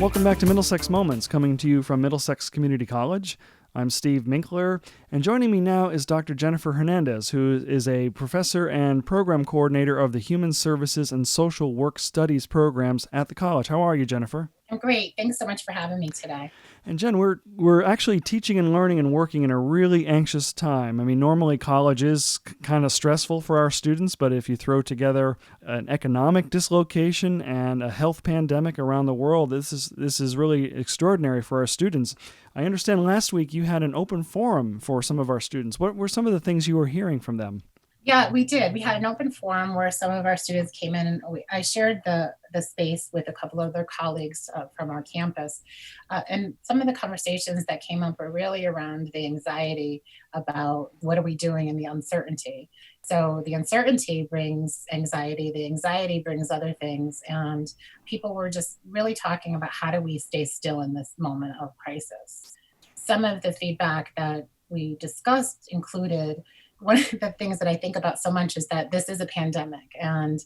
Welcome back to Middlesex Moments, coming to you from Middlesex Community College. I'm Steve Minkler, and joining me now is Dr. Jennifer Hernandez, who is a professor and program coordinator of the Human Services and Social Work Studies programs at the college. How are you, Jennifer? I'm great. Thanks so much for having me today. And Jen, we're actually teaching and learning and working in a really anxious time. I mean, normally college is kind of stressful for our students, but if you throw together an economic dislocation and a health pandemic around the world, this is really extraordinary for our students. I understand last week you had an open forum for some of our students. What were some of the things you were hearing from them? Yeah, we did. We had an open forum where some of our students came in, and I shared the space with a couple of their colleagues from our campus. And some of the conversations that came up were really around the anxiety about what are we doing and the uncertainty. So the uncertainty brings anxiety, the anxiety brings other things. And people were just really talking about how do we stay still in this moment of crisis. Some of the feedback that we discussed included one of the things that I think about so much is that this is a pandemic. And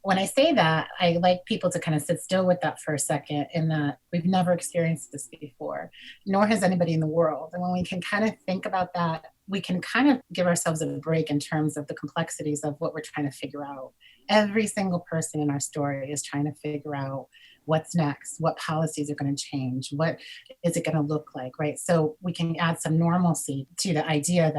when I say that, I like people to kind of sit still with that for a second, in that we've never experienced this before, nor has anybody in the world. And when we can kind of think about that, we can kind of give ourselves a break in terms of the complexities of what we're trying to figure out. Every single person in our story is trying to figure out what's next, what policies are going to change, what is it going to look like, right? So we can add some normalcy to the idea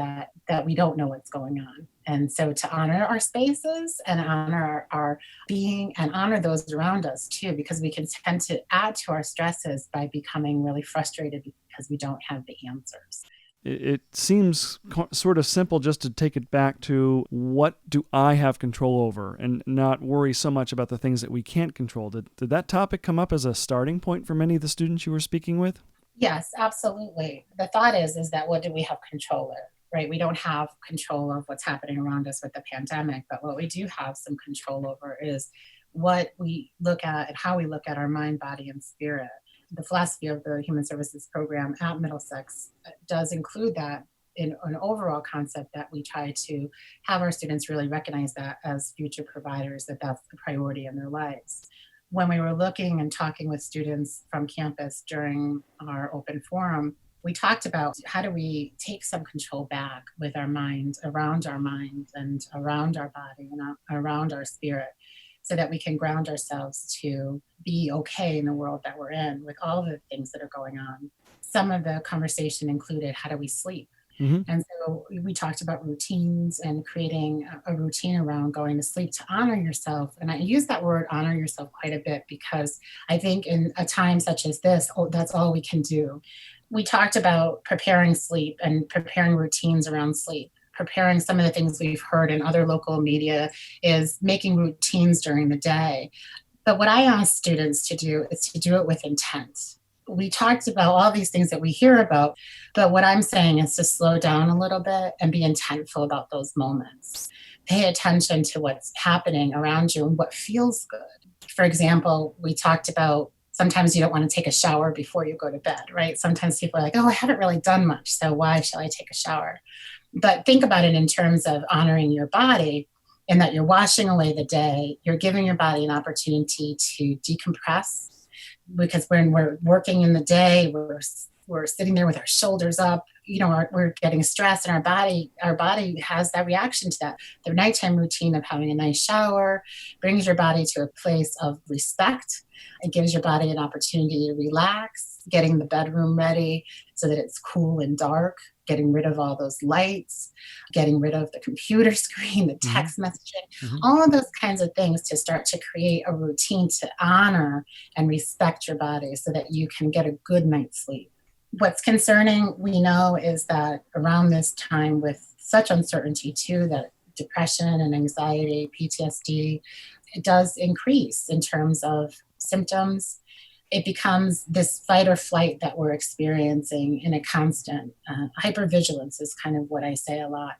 that we don't know what's going on. And so to honor our spaces and honor our being and honor those around us too, because we can tend to add to our stresses by becoming really frustrated because we don't have the answers. It seems sort of simple just to take it back to what do I have control over and not worry so much about the things that we can't control. Did that topic come up as a starting point for many of the students you were speaking with? Yes, absolutely. The thought is that what do we have control of, right? We don't have control of what's happening around us with the pandemic, but what we do have some control over is what we look at and how we look at our mind, body, and spirit. The philosophy of the Human Services program at Middlesex does include that in an overall concept that we try to have our students really recognize that as future providers, that that's the priority in their lives. When we were looking and talking with students from campus during our open forum, we talked about how do we take some control back with our mind and around our body and around our spirit, so that we can ground ourselves to be okay in the world that we're in with all the things that are going on. Some of the conversation included how do we sleep? Mm-hmm. And so we talked about routines and creating a routine around going to sleep to honor yourself. And I use that word honor yourself quite a bit because I think in a time such as this, that's all we can do. We talked about preparing sleep and preparing routines around sleep. Preparing some of the things we've heard in other local media is making routines during the day. But what I ask students to do is to do it with intent. We talked about all these things that we hear about, but what I'm saying is to slow down a little bit and be intentful about those moments. Pay attention to what's happening around you and what feels good. For example, we talked about sometimes you don't want to take a shower before you go to bed, right? Sometimes people are like, oh, I haven't really done much, so why shall I take a shower? But think about it in terms of honoring your body, in that you're washing away the day, you're giving your body an opportunity to decompress, because when we're working in the day, we're sitting there with our shoulders up, we're getting stressed, and our body has that reaction to that. The nighttime routine of having a nice shower brings your body to a place of respect. It gives your body an opportunity to relax, getting the bedroom ready so that it's cool and dark, getting rid of all those lights, getting rid of the computer screen, the text messaging, all of those kinds of things to start to create a routine to honor and respect your body so that you can get a good night's sleep. What's concerning, we know, is that around this time with such uncertainty too, that depression and anxiety, PTSD, it does increase in terms of symptoms. It becomes this fight or flight that we're experiencing in a constant hypervigilance is kind of what I say a lot.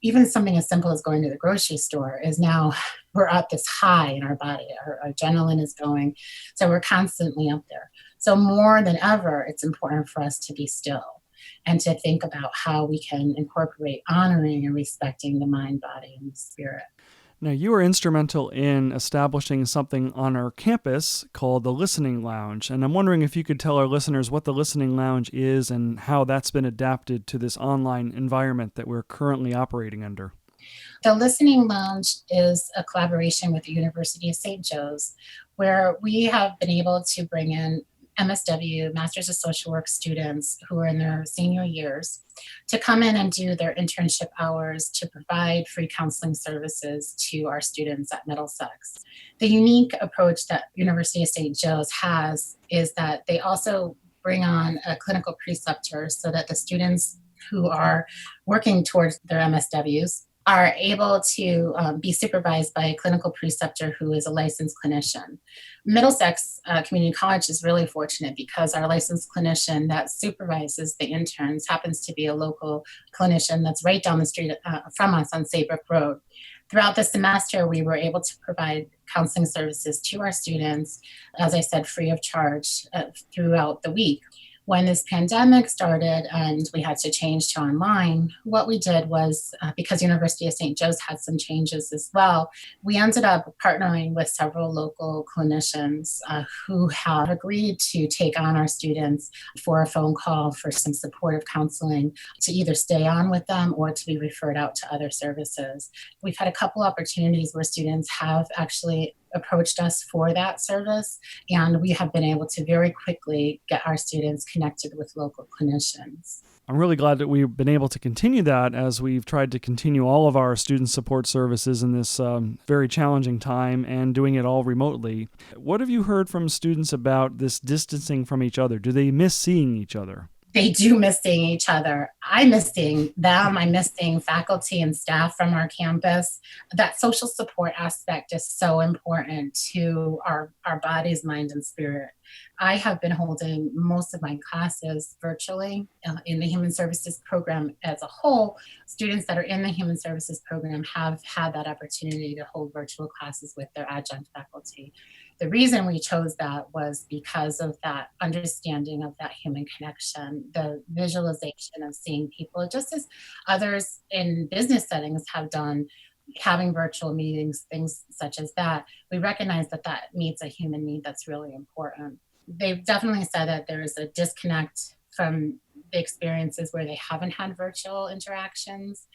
Even something as simple as going to the grocery store is now, we're at this high in our body. Our adrenaline is going. So we're constantly up there. So more than ever, it's important for us to be still and to think about how we can incorporate honoring and respecting the mind, body, and the spirit. Now, you were instrumental in establishing something on our campus called the Listening Lounge, and I'm wondering if you could tell our listeners what the Listening Lounge is and how that's been adapted to this online environment that we're currently operating under. The Listening Lounge is a collaboration with the University of St. Joe's, where we have been able to bring in MSW, Masters of Social Work students who are in their senior years to come in and do their internship hours to provide free counseling services to our students at Middlesex. The unique approach that University of St. Joe's has is that they also bring on a clinical preceptor so that the students who are working towards their MSWs are able to be supervised by a clinical preceptor who is a licensed clinician. Middlesex Community College is really fortunate because our licensed clinician that supervises the interns happens to be a local clinician that's right down the street from us on Saybrook Road. Throughout the semester, we were able to provide counseling services to our students, as I said, free of charge throughout the week. When this pandemic started and we had to change to online, what we did was, because University of St. Joe's had some changes as well, we ended up partnering with several local clinicians who have agreed to take on our students for a phone call for some supportive counseling to either stay on with them or to be referred out to other services. We've had a couple opportunities where students have actually approached us for that service, and we have been able to very quickly get our students connected with local clinicians. I'm really glad that we've been able to continue that as we've tried to continue all of our student support services in this very challenging time and doing it all remotely. What have you heard from students about this distancing from each other? Do they miss seeing each other? They do miss seeing each other. I miss seeing them. I miss seeing faculty and staff from our campus. That social support aspect is so important to our bodies, mind, and spirit. I have been holding most of my classes virtually in the Human Services program as a whole. Students that are in the Human Services program have had that opportunity to hold virtual classes with their adjunct faculty. The reason we chose that was because of that understanding of that human connection, the visualization of seeing people, just as others in business settings have done, having virtual meetings, things such as that. We recognize that that meets a human need that's really important. They've definitely said that there is a disconnect from the experiences where they haven't had virtual interactions.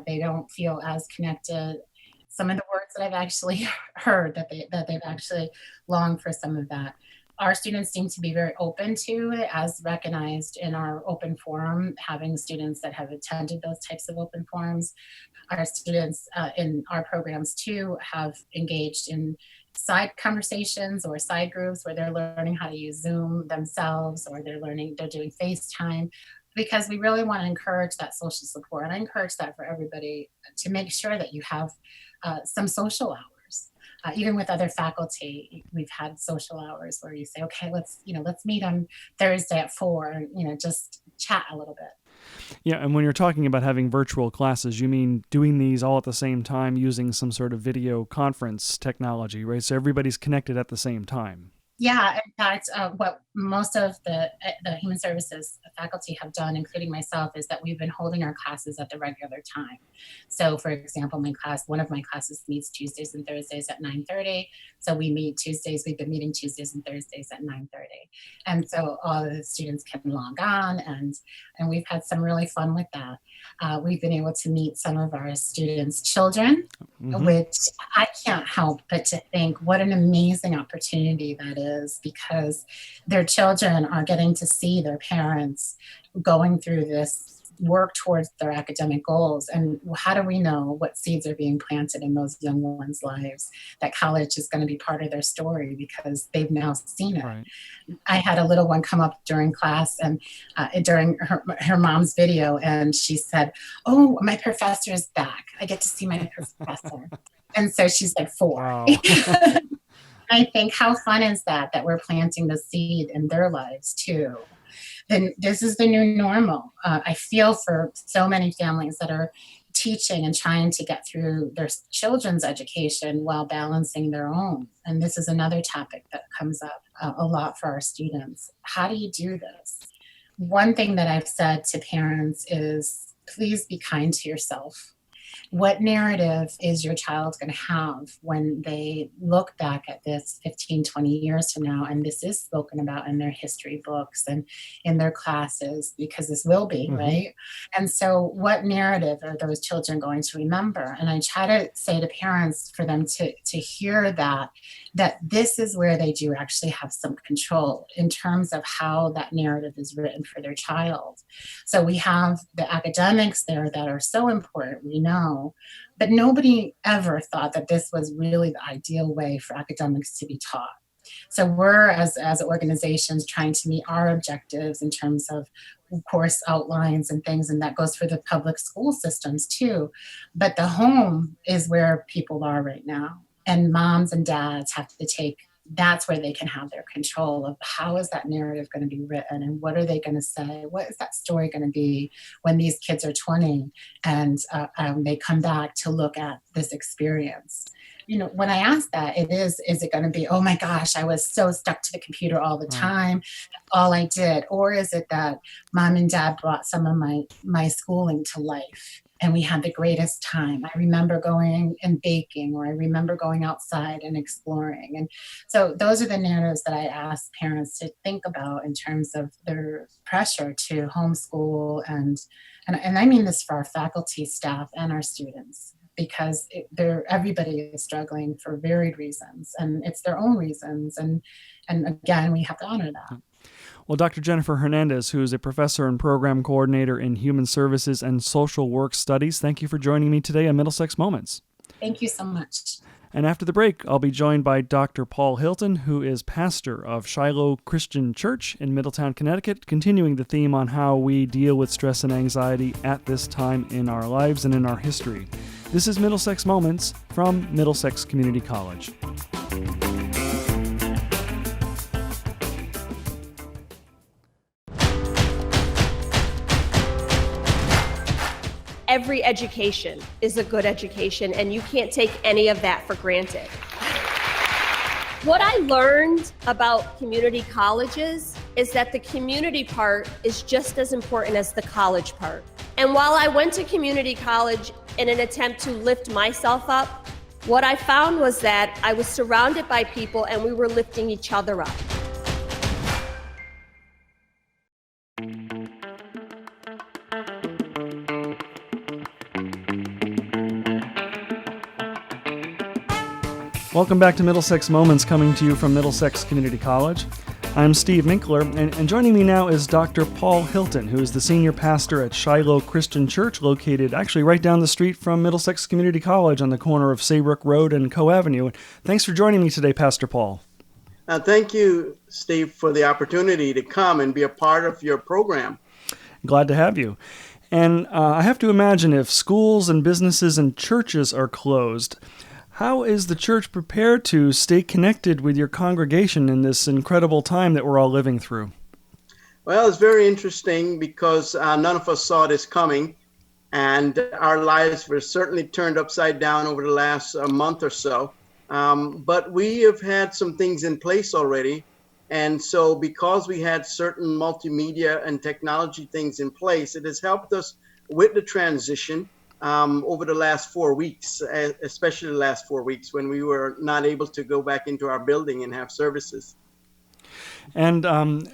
They don't feel as connected. Some of the words that I've actually heard that they've actually longed for some of that. Our students seem to be very open to it, as recognized in our open forum, having students that have attended those types of open forums. Our students in our programs too have engaged in side conversations or side groups where they're learning how to use Zoom themselves, or they're doing FaceTime, because we really want to encourage that social support. And I encourage that for everybody to make sure that you have some social hours. Even with other faculty, we've had social hours where you say, okay, let's meet on Thursday at 4 and, just chat a little bit. Yeah, and when you're talking about having virtual classes, you mean doing these all at the same time using some sort of video conference technology, right? So everybody's connected at the same time. Yeah, in fact, what most of the human services faculty have done, including myself, is that we've been holding our classes at the regular time. So, for example, one of my classes meets Tuesdays and Thursdays at 9:30. So we meet Tuesdays. We've been meeting Tuesdays and Thursdays at 9:30, and so all of the students can log on, and we've had some really fun with that. We've been able to meet some of our students' children, which I can't help but to think what an amazing opportunity that is, because their children are getting to see their parents going through this work towards their academic goals. And how do we know what seeds are being planted in those young ones' lives, that college is going to be part of their story because they've now seen it. Right. I had a little one come up during class and during her mom's video, and she said, "Oh, my professor is back. I get to see my professor." And so she's like 4. Wow. I think, how fun is that we're planting the seed in their lives too. Then this is the new normal. I feel for so many families that are teaching and trying to get through their children's education while balancing their own. And this is another topic that comes up a lot for our students. How do you do this? One thing that I've said to parents is, please be kind to yourself. What narrative is your child going to have when they look back at this 15, 20 years from now? And this is spoken about in their history books and in their classes, because this will be, right? And so what narrative are those children going to remember? And I try to say to parents for them to hear that this is where they do actually have some control in terms of how that narrative is written for their child. So we have the academics there that are so important, we know, but nobody ever thought that this was really the ideal way for academics to be taught. So we're, as organizations, trying to meet our objectives in terms of course outlines and things, and that goes for the public school systems too. But the home is where people are right now. And moms and dads have to take, that's where they can have their control of how is that narrative going to be written and what are they going to say? What is that story going to be when these kids are 20 and they come back to look at this experience? You know, when I ask that, is it going to be, oh my gosh, I was so stuck to the computer all the time, all I did? Or is it that mom and dad brought some of my schooling to life? And we had the greatest time. I remember going and baking, or I remember going outside and exploring. And so those are the narratives that I ask parents to think about in terms of their pressure to homeschool. And I mean this for our faculty, staff, and our students, because everybody is struggling for varied reasons, and it's their own reasons. And again, we have to honor that. Well, Dr. Jennifer Hernandez, who is a professor and program coordinator in Human Services and Social Work Studies, thank you for joining me today on Middlesex Moments. Thank you so much. And after the break, I'll be joined by Dr. Paul Hylton, who is pastor of Shiloh Christian Church in Middletown, Connecticut, continuing the theme on how we deal with stress and anxiety at this time in our lives and in our history. This is Middlesex Moments from Middlesex Community College. Every education is a good education, and you can't take any of that for granted. What I learned about community colleges is that the community part is just as important as the college part. And while I went to community college in an attempt to lift myself up, what I found was that I was surrounded by people and we were lifting each other up. Welcome back to Middlesex Moments, coming to you from Middlesex Community College. I'm Steve Minkler, and joining me now is Dr. Paul Hylton, who is the senior pastor at Shiloh Christian Church, located actually right down the street from Middlesex Community College on the corner of Saybrook Road and Co Avenue. Thanks for joining me today, Pastor Paul. Thank you, Steve, for the opportunity to come and be a part of your program. Glad to have you. And I have to imagine if schools and businesses and churches are closed, how is the church prepared to stay connected with your congregation in this incredible time that we're all living through? Well, it's very interesting because none of us saw this coming, and our lives were certainly turned upside down over the last month or so. But we have had some things in place already. And so because we had certain multimedia and technology things in place, it has helped us with the transition over the last 4 weeks, especially the last 4 weeks when we were not able to go back into our building and have services. And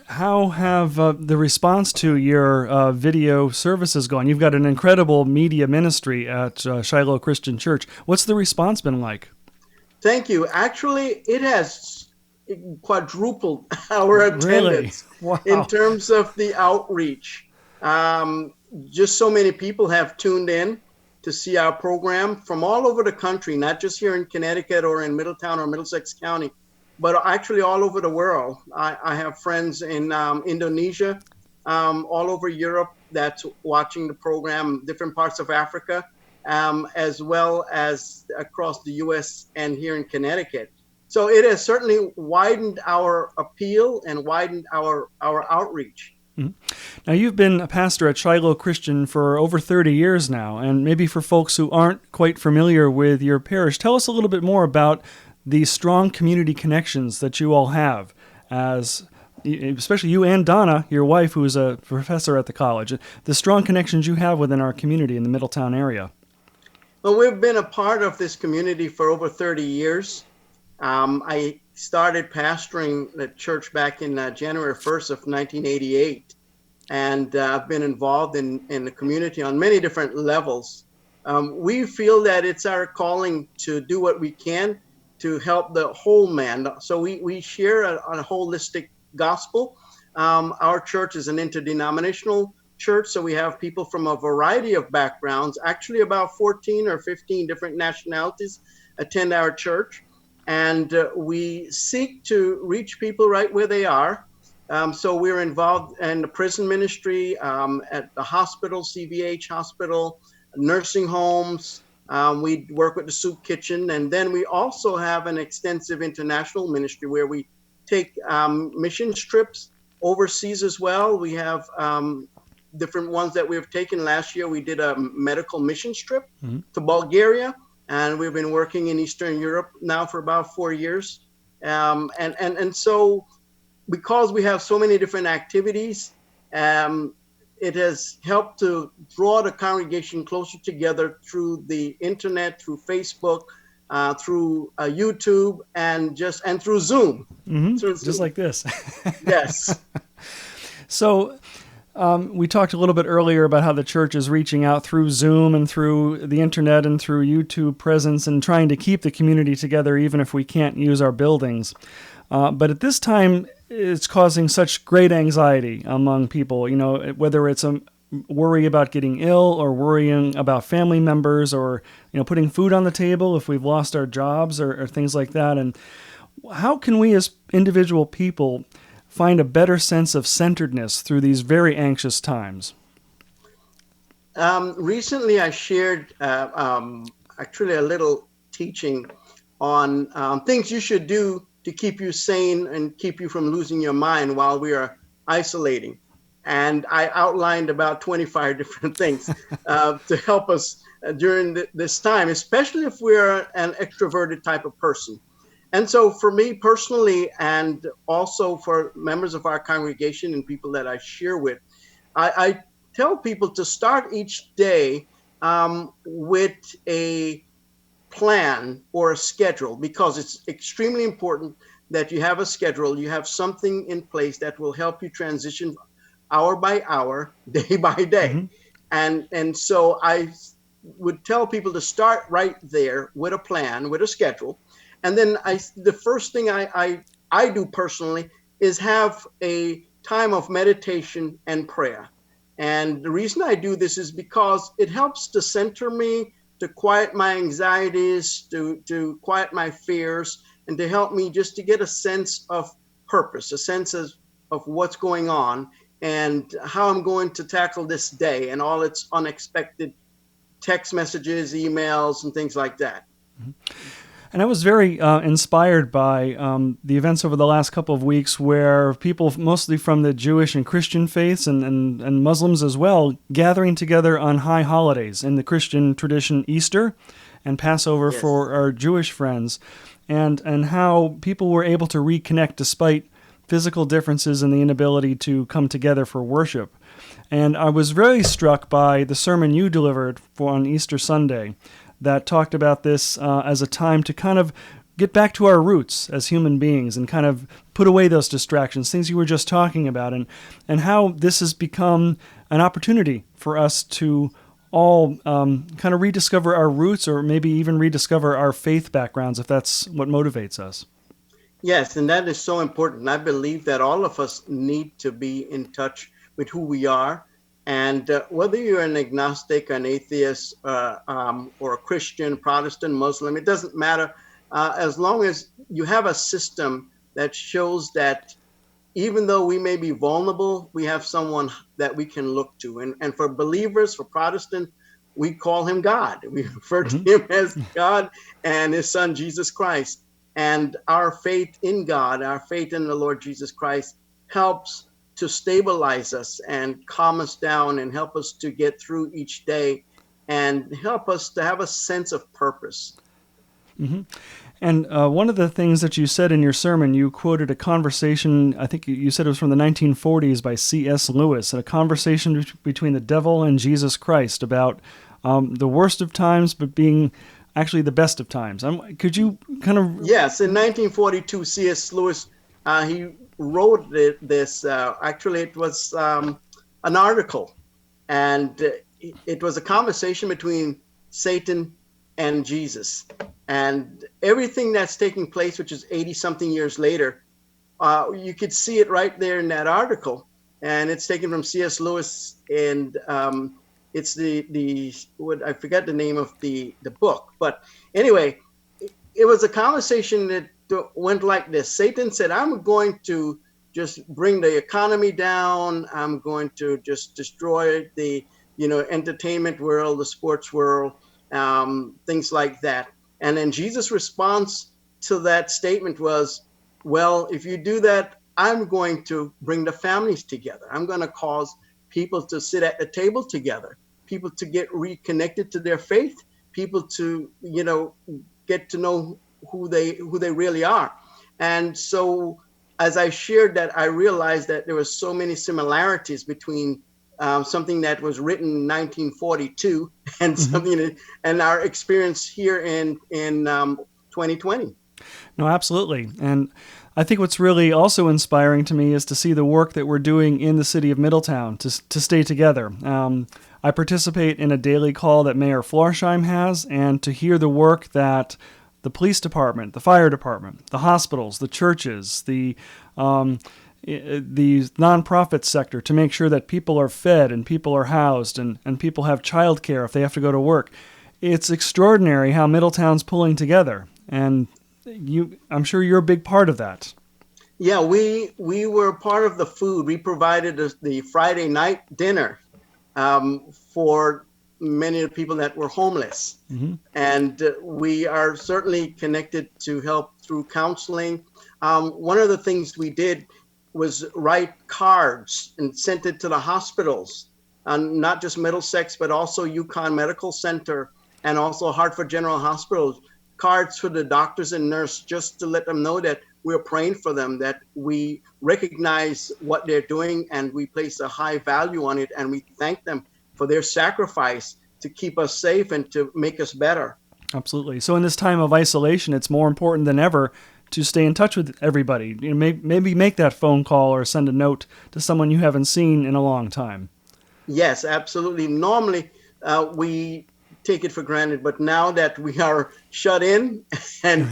how have the response to your video services gone? You've got an incredible media ministry at Shiloh Christian Church. What's the response been like? Thank you. Actually, it has quadrupled our attendance. Really? Wow. In terms of the outreach. Just so many people have tuned in to see our program from all over the country, not just here in Connecticut or in Middletown or Middlesex County, but actually all over the world. I have friends in Indonesia, all over Europe that's watching the program, different parts of Africa, as well as across the U.S. and here in Connecticut. So it has certainly widened our appeal and widened our outreach. Mm-hmm. Now, you've been a pastor at Shiloh Christian for over 30 years now, and maybe for folks who aren't quite familiar with your parish, tell us a little bit more about the strong community connections that you all have, as especially you and Donna, your wife, who is a professor at the college, the strong connections you have within our community in the Middletown area. Well, we've been a part of this community for over 30 years. I started pastoring the church back in January 1st of 1988. And I've been involved in the community on many different levels. We feel that it's our calling to do what we can to help the whole man. So we share a holistic gospel. Our church is an interdenominational church, so we have people from a variety of backgrounds. Actually, about 14 or 15 different nationalities attend our church. And we seek to reach people right where they are. So we're involved in the prison ministry, at the hospital, CVH hospital, nursing homes. We work with the soup kitchen. And then we also have an extensive international ministry where we take mission trips overseas as well. We have different ones that we've taken. Last year, we did a medical mission trip to Bulgaria. And we've been working in Eastern Europe now for about 4 years. And so because we have so many different activities, it has helped to draw the congregation closer together through the internet, through Facebook, through YouTube, and through Zoom. Mm-hmm. Through Zoom. Just like this. Yes. So we talked a little bit earlier about how the church is reaching out through Zoom and through the internet and through YouTube presence and trying to keep the community together even if we can't use our buildings. But at this time, it's causing such great anxiety among people, whether it's a worry about getting ill or worrying about family members or, putting food on the table if we've lost our jobs or things like that. And how can we as individual people find a better sense of centeredness through these very anxious times? Recently, I shared actually a little teaching on things you should do to keep you sane and keep you from losing your mind while we are isolating. And I outlined about 25 different things to help us during this time, especially if we're an extroverted type of person. And so for me personally, and also for members of our congregation and people that I share with, I tell people to start each day with a plan or a schedule, because it's extremely important that you have a schedule, you have something in place that will help you transition hour by hour, day by day. Mm-hmm. And so I would tell people to start right there with a plan, with a schedule. And then the first thing I do personally is have a time of meditation and prayer. And the reason I do this is because it helps to center me, to quiet my anxieties, to quiet my fears, and to help me just to get a sense of purpose, a sense of what's going on and how I'm going to tackle this day and all its unexpected text messages, emails, and things like that. Mm-hmm. And I was very inspired by the events over the last couple of weeks where people, mostly from the Jewish and Christian faiths and Muslims as well, gathering together on high holidays in the Christian tradition, Easter and Passover. Yes. For our Jewish friends, and how people were able to reconnect despite physical differences and the inability to come together for worship. And I was very struck by the sermon you delivered on Easter Sunday that talked about this as a time to kind of get back to our roots as human beings and kind of put away those distractions, things you were just talking about, and how this has become an opportunity for us to all kind of rediscover our roots or maybe even rediscover our faith backgrounds if that's what motivates us. Yes, and that is so important. I believe that all of us need to be in touch with who we are. And whether you're an agnostic, an atheist, or a Christian, Protestant, Muslim, it doesn't matter. As long as you have a system that shows that even though we may be vulnerable, we have someone that we can look to. And for believers, for Protestants, we call him God. We refer to him as God and his son, Jesus Christ. And our faith in God, our faith in the Lord Jesus Christ helps to stabilize us and calm us down and help us to get through each day and help us to have a sense of purpose. Mm-hmm. And one of the things that you said in your sermon, you quoted a conversation, I think you said it was from the 1940s by C.S. Lewis, a conversation between the devil and Jesus Christ about the worst of times, but being actually the best of times. Could you kind of... Yes, in 1942, C.S. Lewis, he wrote this. Actually, it was an article, and it was a conversation between Satan and Jesus. And everything that's taking place, which is 80-something years later, you could see it right there in that article. And it's taken from C.S. Lewis, and it's I forget the name of the book. But anyway, it was a conversation that went like this. Satan said, I'm going to just bring the economy down. I'm going to just destroy the entertainment world, the sports world, things like that. And then Jesus' response to that statement was, well, if you do that, I'm going to bring the families together. I'm going to cause people to sit at the table together, people to get reconnected to their faith, people to, get to know who they really are. And so as I shared that, I realized that there were so many similarities between something that was written in 1942 and something and our experience here in 2020. No, absolutely. And I think what's really also inspiring to me is to see the work that we're doing in the city of Middletown to stay together. I participate in a daily call that Mayor Florsheim has, and to hear the work that the police department, the fire department, the hospitals, the churches, the nonprofit sector, to make sure that people are fed and people are housed and people have childcare if they have to go to work. It's extraordinary how Middletown's pulling together, and I'm sure you're a big part of that. Yeah, we were part of the food. We provided the Friday night dinner for many of the people that were homeless. And we are certainly connected to help through counseling. One of the things we did was write cards and sent it to the hospitals, not just Middlesex, but also UConn Medical Center and also Hartford General Hospital, cards for the doctors and nurses, just to let them know that we're praying for them, that we recognize what they're doing and we place a high value on it, and we thank them for their sacrifice to keep us safe and to make us better. Absolutely. So in this time of isolation, it's more important than ever to stay in touch with everybody. Maybe make that phone call or send a note to someone you haven't seen in a long time. Yes, absolutely. Normally, we take it for granted, but now that we are shut in and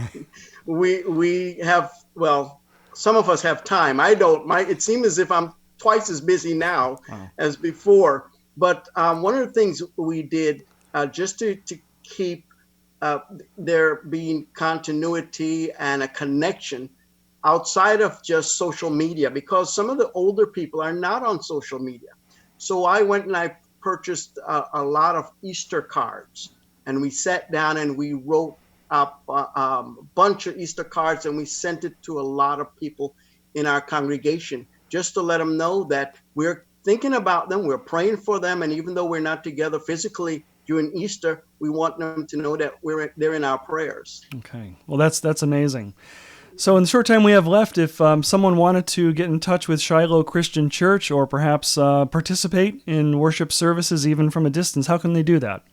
we have, well, some of us have time. I don't. It seems as if I'm twice as busy now as before. But one of the things we did just to keep there being continuity and a connection outside of just social media, because some of the older people are not on social media. So I went and I purchased a lot of Easter cards, and we sat down and we wrote up a bunch of Easter cards, and we sent it to a lot of people in our congregation just to let them know that we're thinking about them, we're praying for them, and even though we're not together physically during Easter, we want them to know that they're in our prayers. Okay, well that's amazing. So in the short time we have left, if someone wanted to get in touch with Shiloh Christian Church or perhaps participate in worship services even from a distance, how can they do that?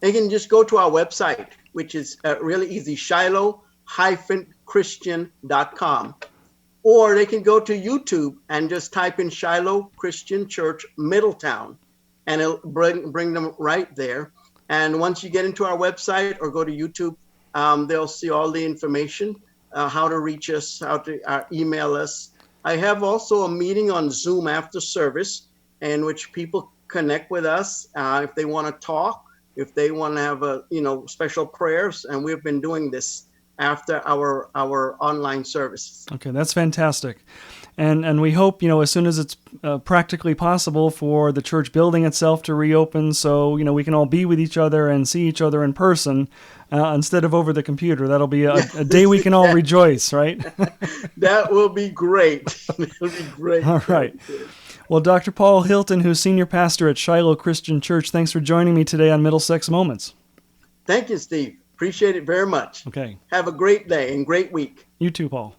They can just go to our website, which is really easy, shiloh-christian.com. Or they can go to YouTube and just type in Shiloh Christian Church Middletown, and it'll bring them right there. And once you get into our website or go to YouTube, they'll see all the information, how to reach us, how to email us. I have also a meeting on Zoom after service in which people connect with us if they want to talk, if they want to have special prayers, and we've been doing this after our online services. Okay, that's fantastic. And we hope, as soon as it's practically possible for the church building itself to reopen, so, we can all be with each other and see each other in person instead of over the computer. That'll be a day we can all rejoice, right? That will be great. That'll be great. All right. Well, Dr. Paul Hylton, who's senior pastor at Shiloh Christian Church, thanks for joining me today on Middlesex Moments. Thank you, Steve. Appreciate it very much. Okay. Have a great day and great week. You too, Paul.